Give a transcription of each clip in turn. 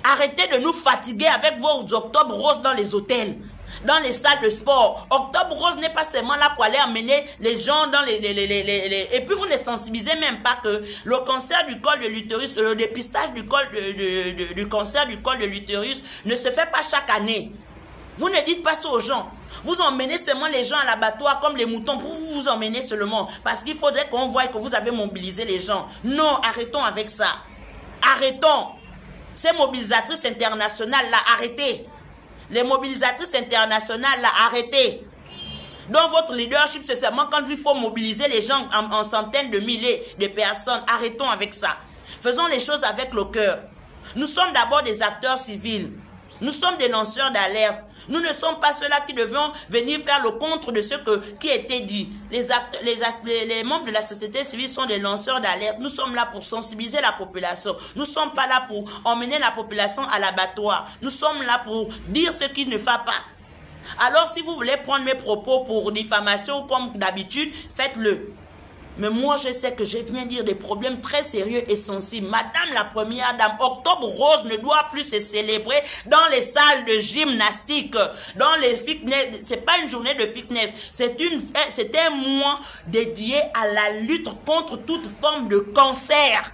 Arrêtez de nous fatiguer avec vos octobre roses dans les hôtels, dans les salles de sport. Octobre rose n'est pas seulement là pour aller emmener les gens dans les... Et puis vous ne sensibilisez même pas que le cancer du col de l'utérus, le dépistage du cancer du col de l'utérus ne se fait pas chaque année. Vous ne dites pas ça aux gens. Vous emmenez seulement les gens à l'abattoir comme les moutons pour vous emmener seulement. Parce qu'il faudrait qu'on voie que vous avez mobilisé les gens. Non, arrêtons avec ça. Arrêtons. Ces mobilisatrices internationales là, arrêtez. Les mobilisatrices internationales là, arrêtez. Donc votre leadership, c'est seulement quand il faut mobiliser les gens en centaines de milliers de personnes. Arrêtons avec ça. Faisons les choses avec le cœur. Nous sommes d'abord des acteurs civils. Nous sommes des lanceurs d'alerte. Nous ne sommes pas ceux-là qui devions venir faire le contre de ce qui était dit. Les membres de la société civile sont des lanceurs d'alerte. Nous sommes là pour sensibiliser la population. Nous ne sommes pas là pour emmener la population à l'abattoir. Nous sommes là pour dire ce qui ne va pas. Alors si vous voulez prendre mes propos pour diffamation comme d'habitude, faites-le. Mais moi, je sais que je viens dire des problèmes très sérieux et sensibles. Madame la première dame, Octobre Rose ne doit plus se célébrer dans les salles de gymnastique, dans les fitness. C'est pas une journée de fitness. C'est un mois dédié à la lutte contre toute forme de cancer.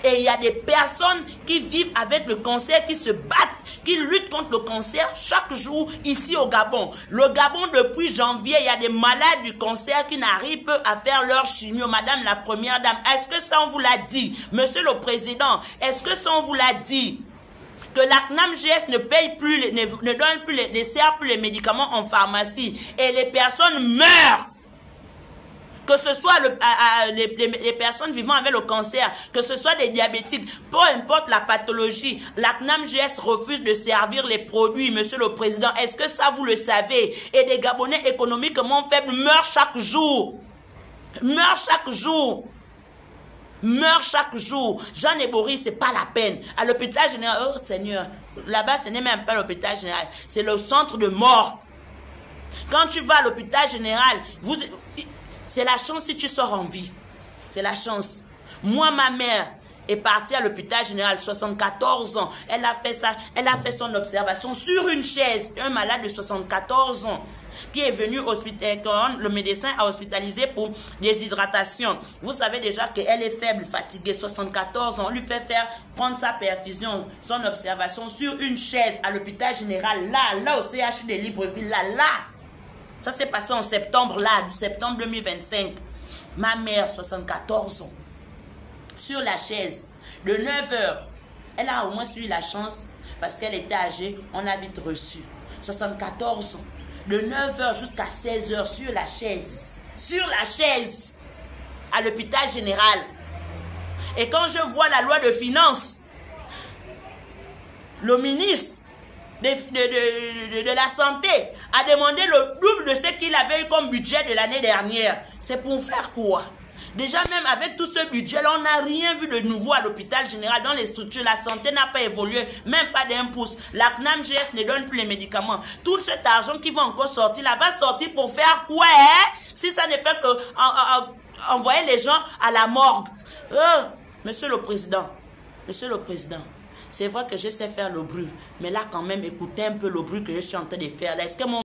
Et il y a des personnes qui vivent avec le cancer, qui se battent, qui luttent contre le cancer chaque jour ici au Gabon. Le Gabon, depuis janvier, il y a des malades du cancer qui n'arrivent pas à faire leur chimio. Madame la première dame, est-ce que ça on vous l'a dit? Monsieur le président, est-ce que ça on vous l'a dit? Que la CNAMGS ne paye plus, ne donne plus, ne sert plus les médicaments en pharmacie. Et les personnes meurent. Que ce soit les personnes vivant avec le cancer, que ce soit des diabétiques, peu importe la pathologie, la CNAMGS refuse de servir les produits, monsieur le président. Est-ce que ça vous le savez? Et des Gabonais économiquement faibles meurent chaque jour. Meurent chaque jour. Meurent chaque jour. Jean et Boris, c'est pas la peine. À l'hôpital général, oh Seigneur, là-bas ce n'est même pas l'hôpital général, c'est le centre de mort. Quand tu vas à l'hôpital général, c'est la chance si tu sors en vie. C'est la chance. Moi, ma mère est partie à l'hôpital général, 74 ans. Elle a fait ça, elle a fait son observation sur une chaise. Un malade de 74 ans qui est venu quand le médecin a hospitalisé pour déshydratation. Vous savez déjà qu'elle est faible, fatiguée, 74 ans. On lui fait prendre sa perfusion, son observation sur une chaise à l'hôpital général, là au CHU de Libreville, là. Ça s'est passé en septembre, septembre 2025. Ma mère, 74 ans, sur la chaise, de 9h. Elle a au moins eu la chance, parce qu'elle était âgée, on l'a vite reçue. 74 ans, de 9h jusqu'à 16h, sur la chaise, à l'hôpital général. Et quand je vois la loi de finances, le ministre de la santé a demandé le double de ce qu'il avait eu comme budget de l'année dernière. C'est pour faire quoi? Déjà même avec tout ce budget-là, on n'a rien vu de nouveau à l'hôpital général. Dans les structures, la santé n'a pas évolué, même pas d'un pouce. La CNAMGS ne donne plus les médicaments. Tout cet argent qui va encore sortir, là, va sortir pour faire quoi, hein? Si ça ne fait que envoyer les gens à la morgue. Monsieur le président, c'est vrai que je sais faire le bruit, mais là quand même, écoutez un peu le bruit que je suis en train de faire. Est-ce que mon